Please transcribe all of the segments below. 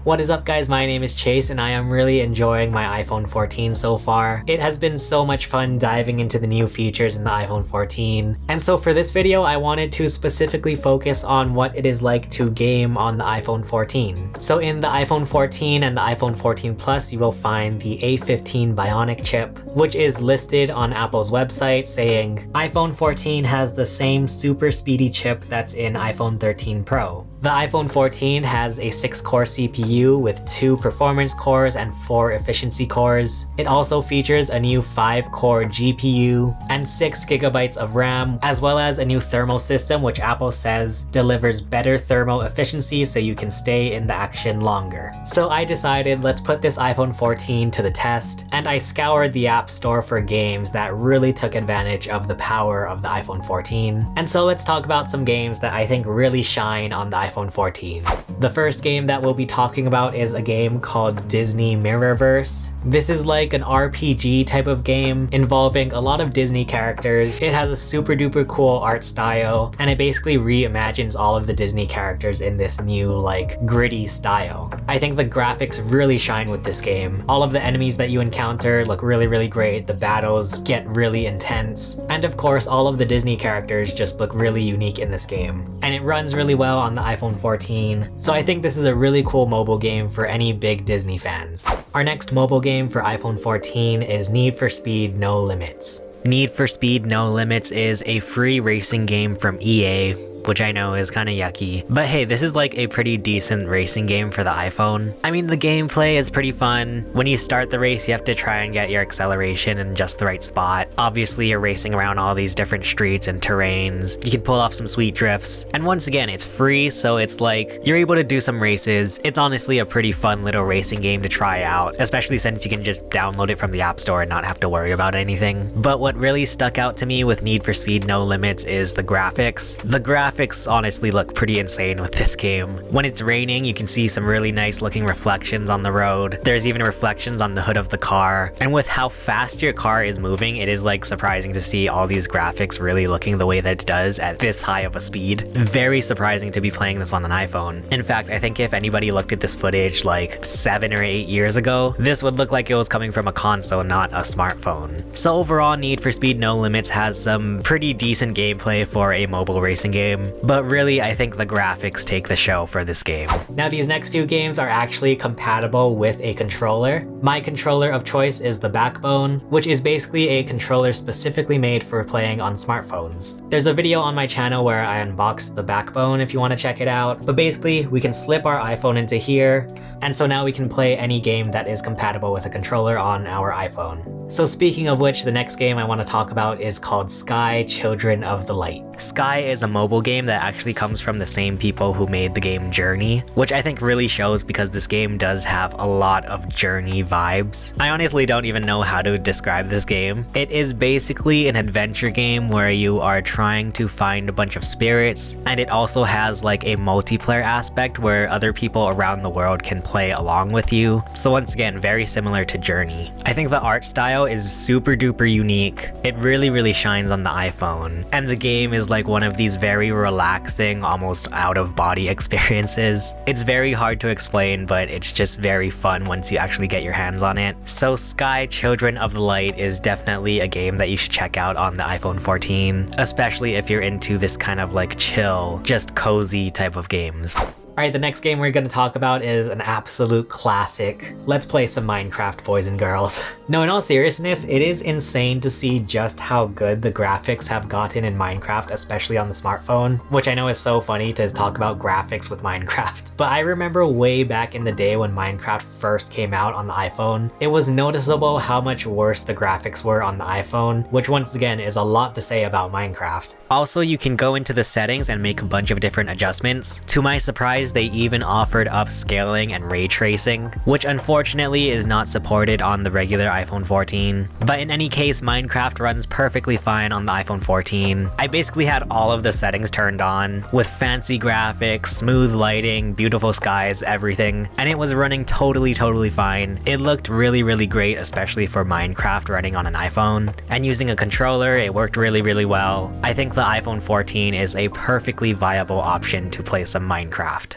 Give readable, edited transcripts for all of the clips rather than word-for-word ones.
What is up guys, my name is Chase and I am really enjoying my iPhone 14 so far. It has been so much fun diving into the new features in the iPhone 14. And so for this video, I wanted to specifically focus on what it is like to game on the iPhone 14. So in the iPhone 14 and the iPhone 14 Plus, you will find the A15 Bionic chip, which is listed on Apple's website saying iPhone 14 has the same super speedy chip that's in iPhone 13 Pro. The iPhone 14 has a 6-core CPU with 2 performance cores and 4 efficiency cores. It also features a new 5-core GPU and 6 GB of RAM, as well as a new thermal system which Apple says delivers better thermal efficiency so you can stay in the action longer. So I decided let's put this iPhone 14 to the test, and I scoured the App Store for games that really took advantage of the power of the iPhone 14. And so let's talk about some games that I think really shine on the iPhone 14. The first game that we'll be talking about is a game called Disney Mirrorverse. This is like an RPG type of game involving a lot of Disney characters. It has a super duper cool art style, and it basically reimagines all of the Disney characters in this new like gritty style. I think the graphics really shine with this game. All of the enemies that you encounter look really great, the battles get really intense, and of course all of the Disney characters just look really unique in this game. And it runs really well on the iPhone 14, so I think this is a really cool mobile game for any big Disney fans. Our next mobile game for iPhone 14 is Need for Speed No Limits. Need for Speed No Limits is a free racing game from EA, which I know is kind of yucky. But hey, this is like a pretty decent racing game for the iPhone. I mean, the gameplay is pretty fun. When you start the race, you have to try and get your acceleration in just the right spot. Obviously, you're racing around all these different streets and terrains. You can pull off some sweet drifts. And once again, it's free, so it's like you're able to do some races. It's honestly a pretty fun little racing game to try out, especially since you can just download it from the App Store and not have to worry about anything. But what really stuck out to me with Need for Speed No Limits is the graphics. The graphics honestly look pretty insane with this game. When it's raining, you can see some really nice looking reflections on the road. There's even reflections on the hood of the car. And with how fast your car is moving, it is like surprising to see all these graphics really looking the way that it does at this high of a speed. Very surprising to be playing this on an iPhone. In fact, I think if anybody looked at this footage like 7 or 8 years ago, this would look like it was coming from a console, not a smartphone. So overall, Need for Speed No Limits has some pretty decent gameplay for a mobile racing game. But really, I think the graphics take the show for this game. Now, these next few games are actually compatible with a controller. My controller of choice is the Backbone, which is basically a controller specifically made for playing on smartphones. There's a video on my channel where I unboxed the Backbone if you want to check it out. But basically, we can slip our iPhone into here, and so now we can play any game that is compatible with a controller on our iPhone. So speaking of which, the next game I want to talk about is called Sky Children of the Light. Sky is a mobile game that actually comes from the same people who made the game Journey, which I think really shows because this game does have a lot of Journey vibes. I honestly don't even know how to describe this game. It is basically an adventure game where you are trying to find a bunch of spirits, and it also has like a multiplayer aspect where other people around the world can play along with you. So once again, very similar to Journey. I think the art style is super duper unique. It really shines on the iPhone, and the game is like one of these very relaxing, almost out of body experiences. It's very hard to explain, but it's just very fun once you actually get your hands on it. So Sky Children of the Light is definitely a game that you should check out on the iPhone 14, especially if you're into this kind of like chill, just cozy type of games. Alright, the next game we're going to talk about is an absolute classic. Let's play some Minecraft, boys and girls. No, in all seriousness, it is insane to see just how good the graphics have gotten in Minecraft, especially on the smartphone, which I know is so funny to talk about graphics with Minecraft. But I remember way back in the day when Minecraft first came out on the iPhone, it was noticeable how much worse the graphics were on the iPhone, which once again is a lot to say about Minecraft. Also, you can go into the settings and make a bunch of different adjustments. To my surprise, they even offered upscaling and ray tracing, which unfortunately is not supported on the regular iPhone 14. But in any case, Minecraft runs perfectly fine on the iPhone 14. I basically had all of the settings turned on, with fancy graphics, smooth lighting, beautiful skies, everything, and it was running totally fine. It looked really great, especially for Minecraft running on an iPhone. And using a controller, it worked really well. I think the iPhone 14 is a perfectly viable option to play some Minecraft.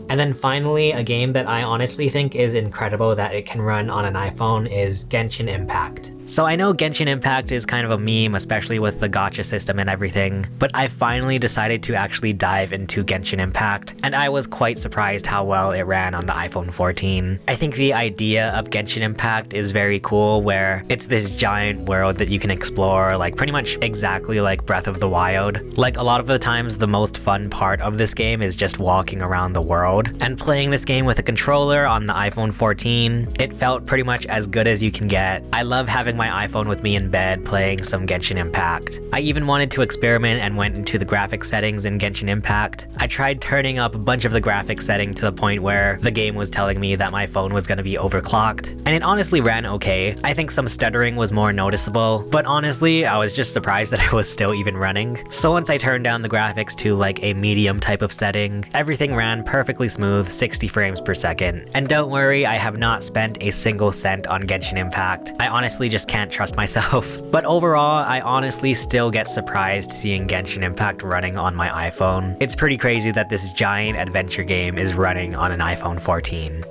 And then finally, a game that I honestly think is incredible that it can run on an iPhone is Genshin Impact. So I know Genshin Impact is kind of a meme, especially with the gacha system and everything, but I finally decided to actually dive into Genshin Impact, and I was quite surprised how well it ran on the iPhone 14. I think the idea of Genshin Impact is very cool, where it's this giant world that you can explore, like pretty much exactly like Breath of the Wild. Like a lot of the times, the most fun part of this game is just walking around the world, and playing this game with a controller on the iPhone 14, it felt pretty much as good as you can get. I love having my iPhone with me in bed playing some Genshin Impact. I even wanted to experiment and went into the graphics settings in Genshin Impact. I tried turning up a bunch of the graphics setting to the point where the game was telling me that my phone was going to be overclocked, and it honestly ran okay. I think some stuttering was more noticeable, but honestly, I was just surprised that it was still even running. So once I turned down the graphics to like a medium type of setting, everything ran perfectly smooth, 60 frames per second. And don't worry, I have not spent a single cent on Genshin Impact. I honestly just can't trust myself. But overall, I honestly still get surprised seeing Genshin Impact running on my iPhone. It's pretty crazy that this giant adventure game is running on an iPhone 14.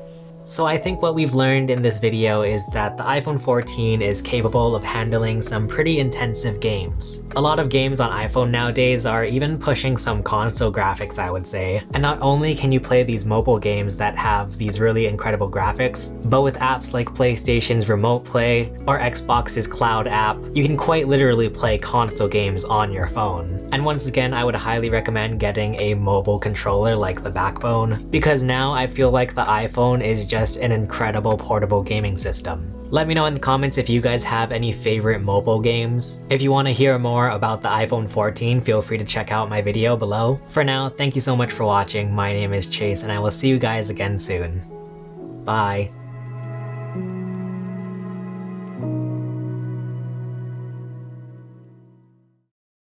So I think what we've learned in this video is that the iPhone 14 is capable of handling some pretty intensive games. A lot of games on iPhone nowadays are even pushing some console graphics, I would say. And not only can you play these mobile games that have these really incredible graphics, but with apps like PlayStation's Remote Play or Xbox's Cloud app, you can quite literally play console games on your phone. And once again, I would highly recommend getting a mobile controller like the Backbone, because now I feel like the iPhone is just an incredible portable gaming system. Let me know in the comments if you guys have any favorite mobile games. If you want to hear more about the iPhone 14, feel free to check out my video below. For now, thank you so much for watching. My name is Chase, and I will see you guys again soon. Bye.